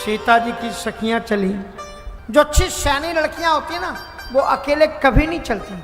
सीता जी की सखियां चली। जो अच्छी सयानी लड़कियां होती हैं ना, वो अकेले कभी नहीं चलती,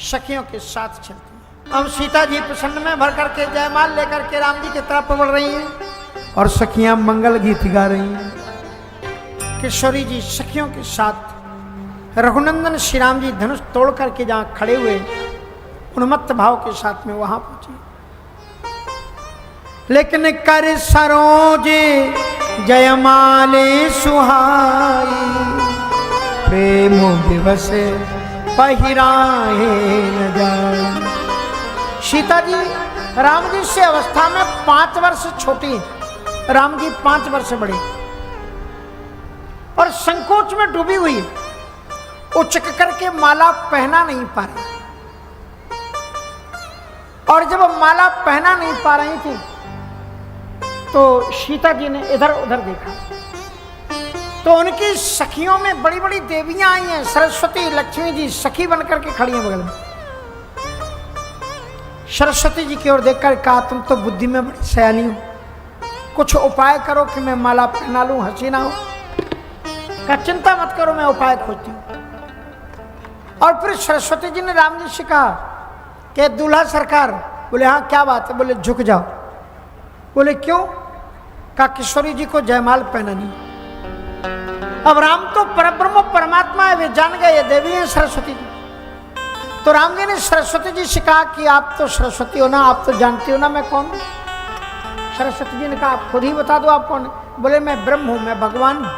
सखियों के साथ चलती। अब सीता जी प्रसन्न में भर करके जयमाल लेकर के राम जी की तरफ बढ़ रही हैं और सखियां मंगल गीत गा रही हैं। किशोरी जी सखियों के साथ रघुनंदन श्री राम जी धनुष तोड़ करके जहाँ खड़े हुए उन्मत्त भाव के साथ में वहां पहुंचे। लेकिन कर सरोजे जयमाले सुहाई, प्रेम दिवस पहिराए न जाए। सीता जी राम जी से अवस्था में 5 वर्ष छोटी, राम जी 5 वर्ष बड़े और संकोच में डूबी हुई, उचक करके माला पहना नहीं पा रही। और जब माला पहना नहीं पा रही थी तो सीता जी ने इधर उधर देखा तो उनकी सखियों में बड़ी बड़ी देवियां आई हैं। सरस्वती लक्ष्मी जी सखी बनकर के खड़ी हैं बगल में। सरस्वती जी की ओर देखकर कहा, तुम तो बुद्धि में बड़ी सयानी हो, कुछ उपाय करो कि मैं माला पहना लूं, हंसी ना हो। कहा चिंता मत करो, मैं उपाय खोजती हूं। और फिर सरस्वती जी ने राम जी से कहा कि दूल्हा सरकार। बोले हाँ क्या बात है? बोले झुक जाओ। बोले क्यों? कहा किशोरी जी को जयमाल पहनानी। अब राम तो परब्रह्म परमात्मा है, वे जान गए ये देवी है सरस्वती जी। तो राम जी ने सरस्वती जी से कहा कि आप तो सरस्वती हो ना, आप तो जानती हो ना मैं कौन हूं। सरस्वती जी ने कहा आप खुद ही बता दो आप कौन है। बोले मैं ब्रह्म हूं, मैं भगवान हूं।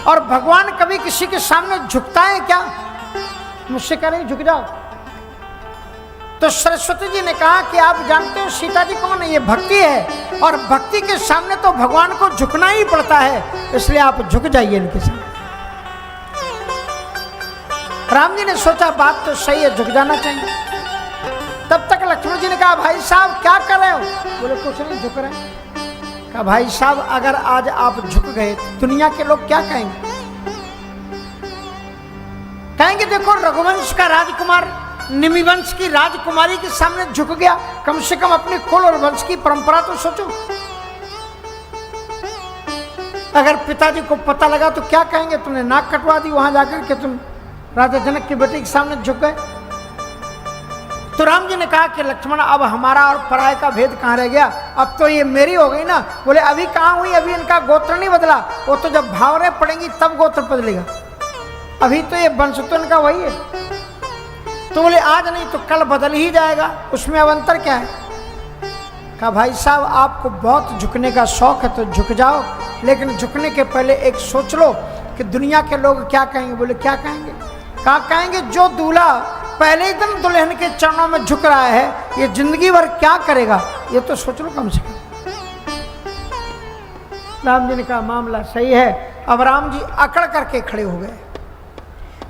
और भगवान कभी किसी के सामने झुकता है क्या? मुझसे कह रही झुक जाओ। तो सरस्वती जी ने कहा कि आप जानते हो सीता जी कौन है? ये भक्ति है और भक्ति के सामने तो भगवान को झुकना ही पड़ता है, इसलिए आप झुक जाइए इनके सामने। राम जी ने सोचा बात तो सही है, झुक जाना चाहिए। तब तक लक्ष्मण जी ने कहा भाई साहब क्या कर रहे हो? बोले कुछ नहीं, झुक रहे हैं। कहा भाई साहब अगर आज आप झुक गए तो दुनिया के लोग क्या कहेंगे? कहेंगे देखो रघुवंश का राजकुमार निमिवंश की राजकुमारी के सामने झुक गया, कम से कम अपने कुल और वंश की परंपरा तो सोचो। अगर पिताजी को पता लगा तो क्या कहेंगे? तुमने नाक कटवा दी वहां जाकर के, तुम राजा जनक की बेटी के सामने झुक गए। तो राम जी ने कहा कि लक्ष्मण अब हमारा और पराय का भेद कहां रह गया? अब तो ये मेरी हो गई ना। बोले अभी कहां हुई, अभी इनका गोत्र नहीं बदला, वो तो जब भावरें पड़ेंगी तब गोत्र बदलेगा, अभी तो ये वंश तो इनका वही है। तो बोले आज नहीं तो कल बदल ही जाएगा, उसमें अब अंतर क्या है? कहा भाई साहब आपको बहुत झुकने का शौक है तो झुक जाओ, लेकिन झुकने के पहले एक सोच लो कि दुनिया के लोग क्या कहेंगे। बोले क्या कहेंगे? कहा कहेंगे जो दूल्हा पहले ही दिन दुल्हन के चरणों में झुक रहा है ये जिंदगी भर क्या करेगा, ये तो सोच लो कम से कम। राम जी ने कहा मामला सही है। अब राम जी अकड़ करके खड़े हो गए।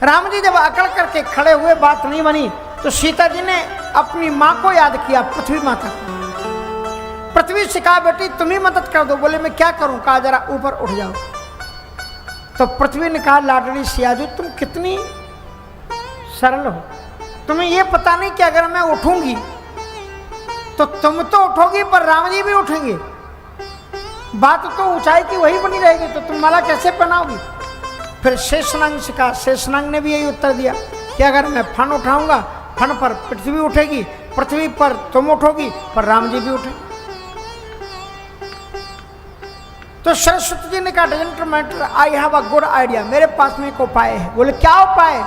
राम जी जब अकड़ करके खड़े हुए, बात नहीं बनी, तो सीता जी ने अपनी माँ को याद किया, पृथ्वी माता को। पृथ्वी से कहा बेटी तुम ही मदद कर दो। बोले मैं क्या करूं? कहा जरा ऊपर उठ जाओ। तो पृथ्वी ने कहा लाडली सियाजू तुम कितनी सरल हो, तुम्हें यह पता नहीं कि अगर मैं उठूंगी तो तुम तो उठोगी पर राम जी भी उठेंगे, बात तो ऊंचाई की वही बनी रहेगी, तो तुम माला कैसे पहनाओगी? फिर शेषनाग से कहा, शेषनाग ने भी यही उत्तर दिया कि अगर मैं फन उठाऊंगा फन पर पृथ्वी उठेगी, पृथ्वी पर तुम उठोगी पर राम जी भी उठेंगे। तो सरस्वती जी ने कहा doesn't matter, I have a good idea, मेरे पास में एक उपाय है। बोले क्या उपाय?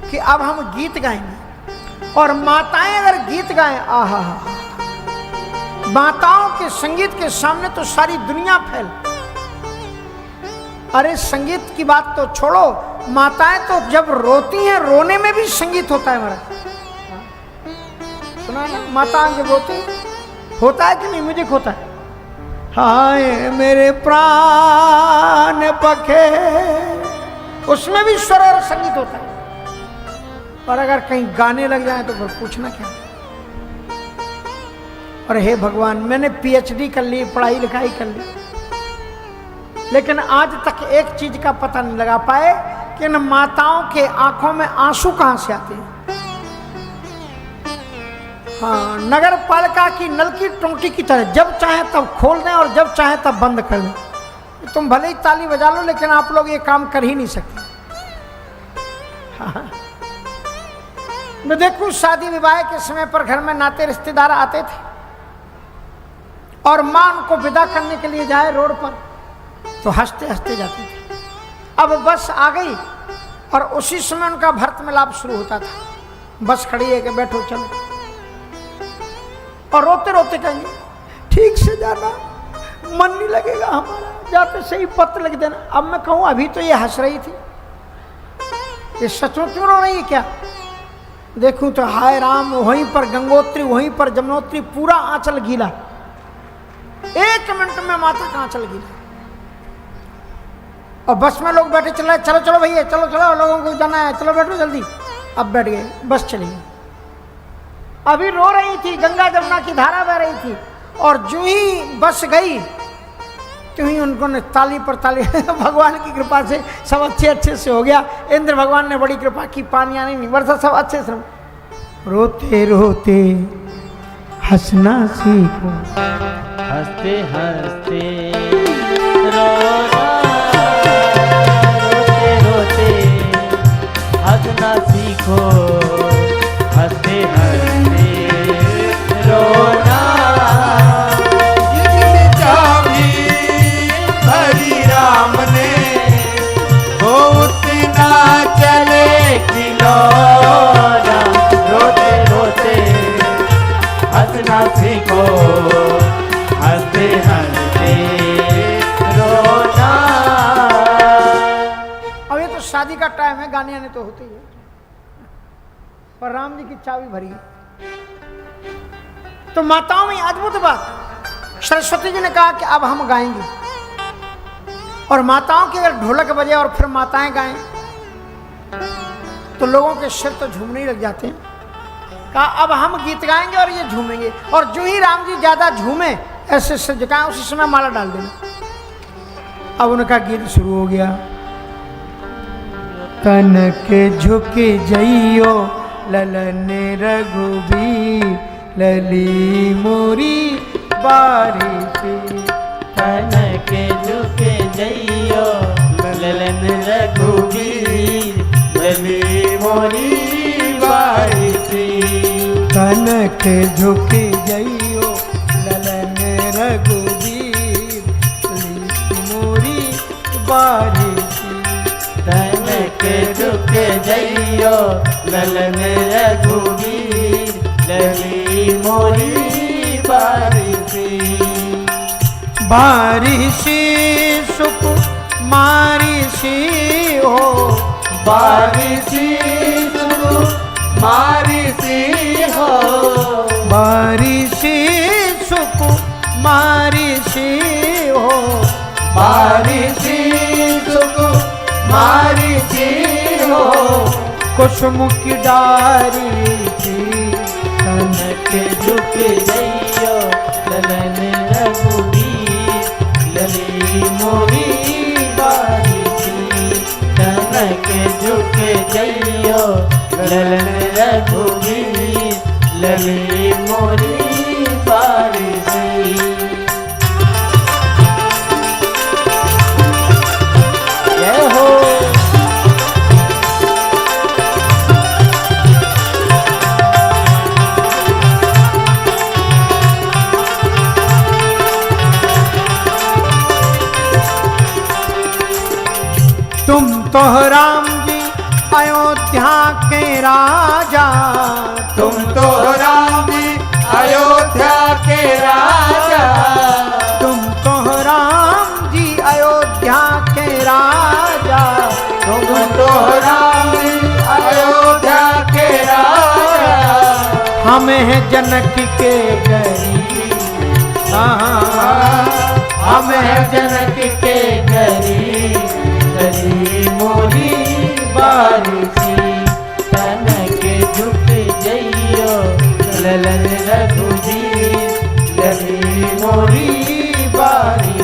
कि अब हम गीत गाएंगे और माताएं अगर गीत गाएं, आहा माताओं के संगीत के सामने तो सारी दुनिया फैल। अरे संगीत की बात तो छोड़ो, माताएं तो जब रोती हैं रोने में भी संगीत होता है। हमारा सुना ना, माताएं जब रोती होता है कि नहीं, म्यूजिक होता है। हाय मेरे प्राण पखे, उसमें भी स्वर और संगीत होता है। और अगर कहीं गाने लग जाए तो फिर पूछना क्या। और हे भगवान मैंने पीएचडी कर ली, पढ़ाई लिखाई कर ली, लेकिन आज तक एक चीज का पता नहीं लगा पाए कि इन माताओं के आंखों में आंसू कहां से आते हैं। हाँ, नगर पालिका की नल की टोंटी की तरह जब चाहे तब खोल दें और जब चाहे तब बंद कर दें। तुम भले ही ताली बजा लो लेकिन आप लोग ये काम कर ही नहीं सकते। हाँ। मैं देखूं शादी विवाह के समय पर घर में नाते रिश्तेदार आते थे और मां उनको विदा करने के लिए जाए रोड पर तो हंसते हंसते जाती थी। अब बस आ गई और उसी समय उनका भर्त मिलाप शुरू होता था। बस खड़ी है कि बैठो चलो, और रोते रोते कहेंगे ठीक से जाना, मन नहीं लगेगा हमारा, जाते सही पत्र लिख देना। अब मैं कहूं अभी तो ये हंस रही थी, ये सचमुच क्यों रो रही है क्या? देखूं तो हाय राम, वहीं पर गंगोत्री, वहीं पर जमुनोत्री, पूरा आंचल गीला। 1 मिनट में माता का आंचल गीला। और बस में लोग बैठे चल रहे, चलो चलो भैया चलो चलो, लोगों को जाना है, चलो बैठो जल्दी। अब बैठ गए, बस चली गई। अभी रो रही थी, गंगा जमुना की धारा बह रही थी, और जो ही बस गई तो ही उनको ने ताली पर ताली भगवान की कृपा से सब अच्छे से हो गया। इंद्र भगवान ने बड़ी कृपा की, पानी आने नहीं बरसा, सब अच्छे से। रोते रोते हंसना सीखो, हंसते हंसते रोना, रोते रोते हंसना सीखो, हंसते हंसते रोना। राम ने वो उतना चले खिलौना, रोते रोते हंसना सीखो, हंसते हंसते रोना। अब ये तो शादी का टाइम है, गाने आने तो होते ही है, पर राम जी की चाबी भरी है। तो माताओं में अद्भुत बात, सरस्वती जी ने कहा कि अब हम गाएंगे, और माताओं के अगर ढोलक बजे और फिर माताएं गाएं तो लोगों के सिर तो झूमने ही लग जाते हैं। कहा अब हम गीत गाएंगे और ये झूमेंगे, और जो ही राम जी ज्यादा झूमे ऐसे सिर झुकाएं उसी समय माला डाल देना। अब उनका गीत शुरू हो गया। कनक झुके जइयो ललन रघुबीर, लली मोरी बारी। कनक झुके जइयो ललन रघुबीर, लली मोरी बारी। कनक झुके जइयो ललन रघुबीर, लली मोरी बारी। कनक झुके जइयो ललन रघुबीर, लली मोरी बारी। बारिशी सुकुमारी हो, बारिशी सुकुमारी हो, बारिशी सुकुमारी हो, बारिशी सुकुमारी हो। कुसुम की डारी थी, कनक झुके जइयो ललन रघुबीर, लली मोरी बारी। कनक झुके जइयो ललन रघुबीर, लली मोरी बारी। जय हो। तुम तो राम जी अयोध्या के राजा, तुम तो राम जी अयोध्या के राजा, तुम तो राम जी अयोध्या के राजा, तुम तो राम जी अयोध्या के राजा। हम हैं जनक के गरीब, हम हैं जनक के गरीब, लली मोरी बारी। कनक झुके जइयो ललन रघुबीर, लली मोरी बारी।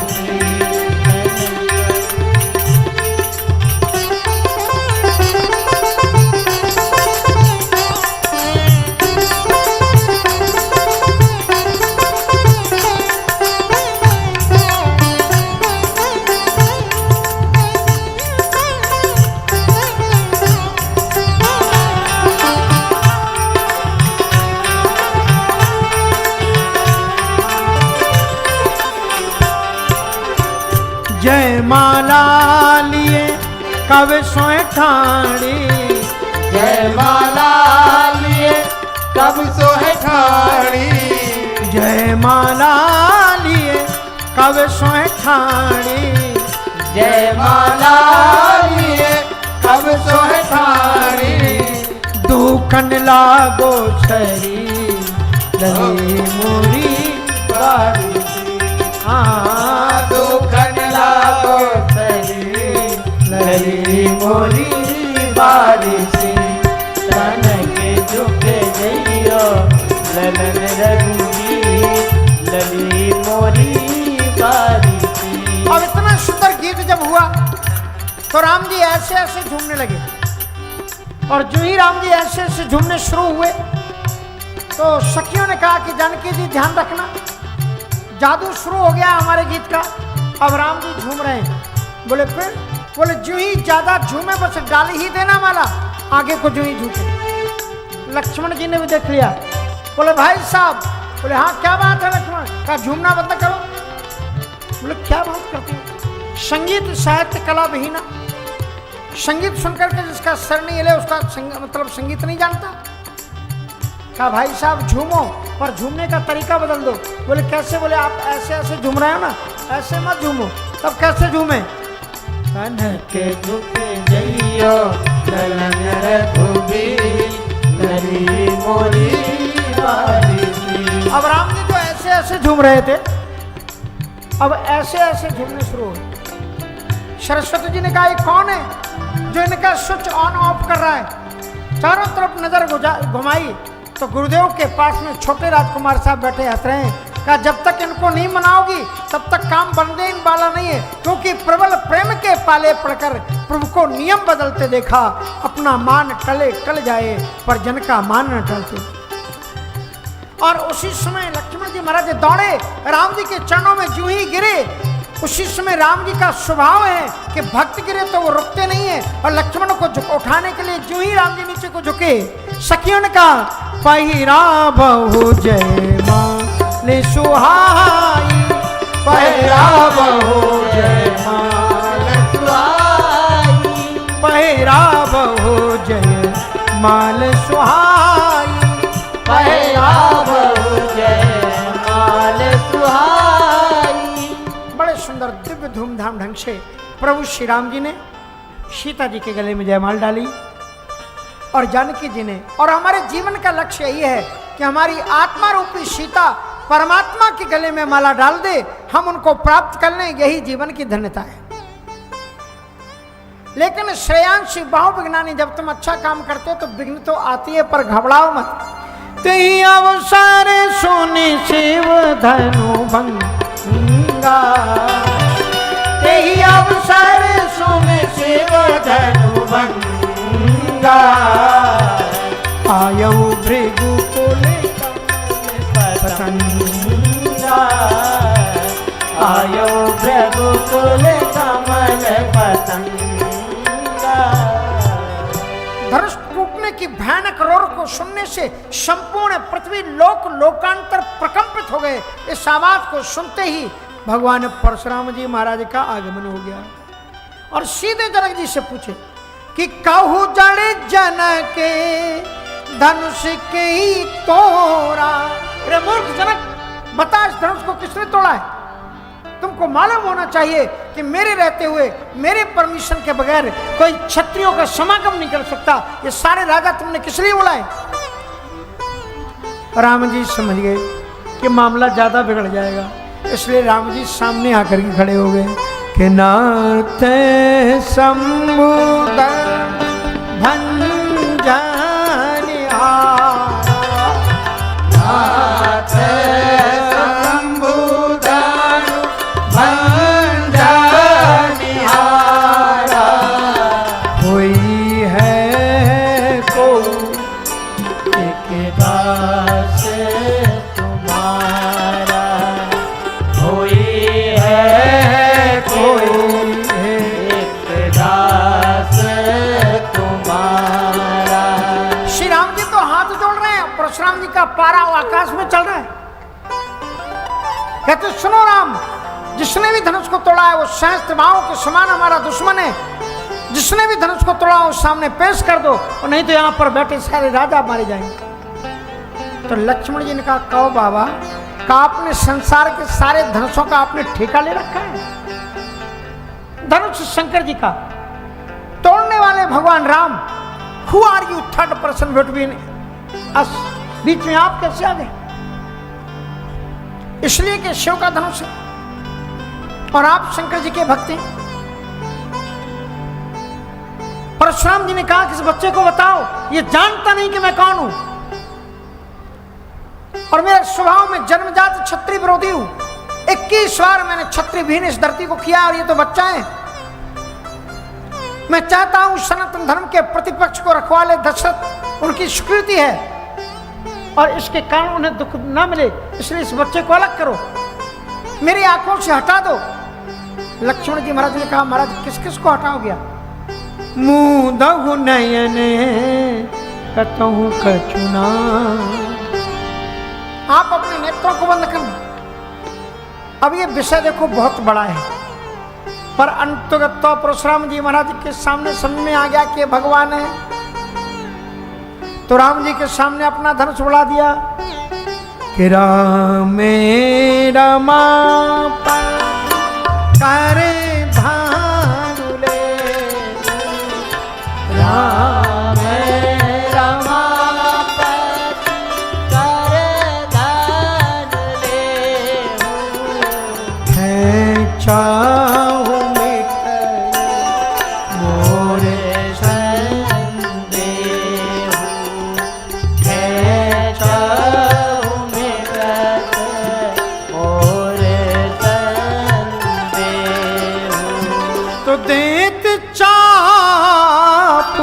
जय माला लिए कब सोए ठाणी, जय माला लिए कब सोए ठाणी, जय माला लिए कब सोए ठाणी, जय माला लिए कब सोए ठाणी, दुखन लागो छरी लली मोरी बारी दुखन लागो छरी लली मोरी बारिशी, तन के झुक जइयो ललन रघुवीर लली मोरी बारिशी। अब इतना सुंदर गीत जब हुआ तो राम जी ऐसे ऐसे झूमने लगे, और जो ही राम जी ऐसे ऐसे झूमने शुरू हुए तो सखियों ने कहा कि जानकी जी ध्यान रखना, जादू शुरू हो गया हमारे गीत का, अब राम जी झूम रहे हैं। बोले फिर? बोले जो ही ज्यादा झूमे बस डाल ही देना माला, आगे को जो ही झूमे। लक्ष्मण जी ने भी देख लिया, बोले भाई साहब, बोले हाँ क्या बात है लक्ष्मण? कहा झूमना बंद करो। बोले क्या बात करते हो? संगीत साहित्य कला विहीना, संगीत सुनकर के जिसका सर नहीं हिले उसका मतलब संगीत नहीं जानता। कहा भाई साहब झूमो, पर झूमने का तरीका बदल दो। बोले कैसे? बोले आप ऐसे ऐसे झूम रहे हो ना, ऐसे मत झूमो। तब कैसे झूमे? तन के झुक जइयो ललन रघुवीर लली मोरी बारिशी। अब राम जी तो ऐसे ऐसे झूम रहे थे, अब ऐसे ऐसे झूमने शुरू हो गए। सरस्वती जी ने कहा ये कौन है जो इनका स्विच ऑन ऑफ कर रहा है? चारों तरफ नजर घुमाई तो गुरुदेव के पास में छोटे राजकुमार साहब बैठे हंस रहे हैं। कहा जब तक इनको नहीं मनाओगी तब तक काम बनने वाला नहीं है, क्योंकि प्रबल प्रेम के पाले पड़कर प्रभु को नियम बदलते देखा। अपना मान टले टल जाए पर जन का मान न टलते। और उसी समय लक्ष्मण जी महाराज दौड़े, राम जी के चरणों में जूं ही गिरे। उसी समय राम जी का स्वभाव है कि भक्त गिरे तो वो रुकते नहीं है, और लक्ष्मण को उठाने के लिए जूं ही राम जी नीचे को झुके, सखियों ने कहा पहिरा बहु जय माल सुहाई, पहिरा बहु जय माल सुहाई, पहिरा बहु जय माल सुहाई, पहिरा बहु जय माल सुहाई। बड़े सुंदर दिव्य धूमधाम ढंग से प्रभु श्री राम जी ने सीता जी के गले में जयमाल डाली, और जानकी जी ने। और हमारे जीवन का लक्ष्य यही है कि हमारी आत्मा रूपी सीता परमात्मा के गले में माला डाल दे, हम उनको प्राप्त कर लें, यही जीवन की धन्यता है। लेकिन श्रेयांशी बहुविघ्नानी, जब तुम अच्छा काम करते हो तो विघ्न तो आती है, पर घबराओ मत। ते अवसर सुनि शिव धनु भंगा, ते अवसर सुनि शिव धनु भंगा, आयऊ भृगुकुल पतंगा, आयो भृगुकुल कमल पतंगा। धनुष टूटने की भयानक रोर को सुनने से संपूर्ण पृथ्वी लोकांतर प्रकंपित हो गए। इस आवाज को सुनते ही भगवान परशुराम जी महाराज का आगमन हो गया, और सीधे जनक जी से पूछे कि कहू जड़े जनक धनुष के ही तोड़ा। रे मूर्ख जनक, बता इस धनुष को किसने तोड़ा है? तुमको मालूम होना चाहिए कि मेरे रहते हुए, मेरे परमिशन के बगैर कोई क्षत्रियों का समागम नहीं कर सकता। ये सारे राजा तुमने किस लिए बुलाए? राम जी समझ गए कि मामला ज्यादा बिगड़ जाएगा, इसलिए राम जी सामने आकर के खड़े हो गए कि नाथ शंभु भंजन नाथ शंभु भंजन कोई है को एक दास तुम्हारा, कोई है कोई एक दास तुम्हारा। श्री राम जी तो हाथ जोड़ रहे हैं, परशुराम जी का पारा आकाश में चल रहा है। कहते सुनो राम, जिसने भी धनुष को तोड़ा है वो सहस्त्र भावों के समान हमारा दुश्मन है। जिसने भी धनुष को तोड़ा वो सामने पेश कर दो, और नहीं तो यहाँ पर बैठे सारे राजा मारे जाएंगे। तो लक्ष्मण जी ने कहा, कहो बाबा, का आपने संसार के सारे धनुषों का आपने ठेका ले रखा है? धनुष शंकर जी का, तोड़ने वाले भगवान Ram. Who are you third person between us? बीच में आप कैसे आ गए? इसलिए कि शिव का धनुष है और आप शंकर जी के भक्त हैं। परशुराम जी ने कहा कि इस बच्चे को बताओ, ये जानता नहीं कि मैं कौन हूं, और मेरे स्वभाव में जन्मजात क्षत्रिय विरोधी हूं। 21 बार मैंने क्षत्रिय विहीन इस धरती को किया, और ये तो बच्चा है। मैं चाहता हूं सनातन धर्म के प्रतिपक्ष को रखवाले दशरथ उनकी स्वीकृति है, और इसके कारण उन्हें दुख ना मिले, इसलिए इस बच्चे को अलग करो, मेरी आंखों से हटा दो। लक्ष्मण जी महाराज ने कहा, महाराज किस किस को हटाओ? मुंह दहु नयन कतहु कछुना। आप अपने नेत्रों को बंद कर लो। अब ये विषय देखो बहुत बड़ा है, पर अंतगत तो परशुराम जी महाराज के सामने समझ में आ गया कि भगवान है, तो राम जी के सामने अपना धनुष बढ़ा दिया कि राम रमा कर भानुले, राम रमा कर भानुले, है चाहु मिटई मोरे संदेह, है चाहु मिटत मोरे संदेह। तो देत चाप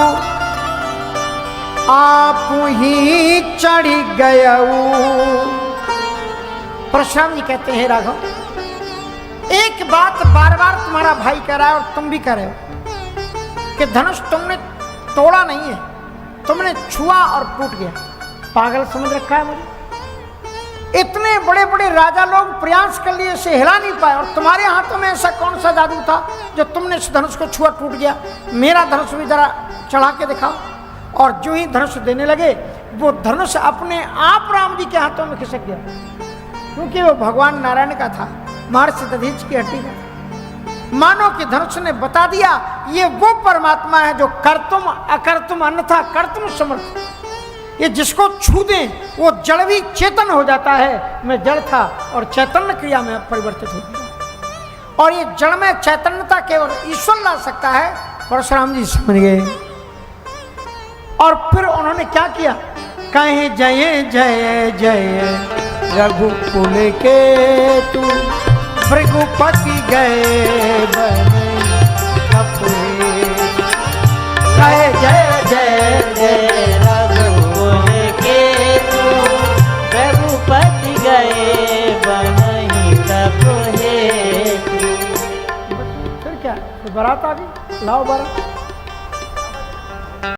आप ही चढ़ गयऊ। परशुराम जी कहते हैं, राघव, एक बात बार बार तुम्हारा भाई कह रहा है और तुम भी कह रहे हो कि धनुष तुमने तोड़ा नहीं है, तुमने छुआ और टूट गया। पागल समझ रखा है मुझे? इतने बड़े बड़े राजा लोग प्रयास कर लिए, इसे हिला नहीं पाए, और तुम्हारे हाथों में ऐसा कौन सा जादू था जो तुमने इस धनुष को छुआ टूट गया? मेरा धनुष भी जरा चढ़ा के दिखाओ। और जो ही धनुष देने लगे, वो धनुष अपने आप राम जी के हाथों में खिसक गया, क्योंकि वो भगवान नारायण का था, महर्षि दधीच की हड्डी का था। मानो कि धनुष ने बता दिया, ये वो परमात्मा है जो कर्तुम अकर्तुम अन्यथा कर्तुम समर्थ। ये जिसको छू दें वो जड़ भी चेतन हो जाता है। मैं जड़ था और चैतन्य क्रिया में परिवर्तित हो गया, और ये जड़ में चैतन्यता केवल ईश्वर ला सकता है। परशुराम जी समझ गए, और फिर उन्होंने क्या किया? कहे जय जय जय रघुकुल के तू, भृगुपति गए बने कपड़े। कहे जय जय जय रघुकुल के तू, रघुपति गए बनहि कपड़े। फिर क्या? बारात आ गई, लाओ बारात।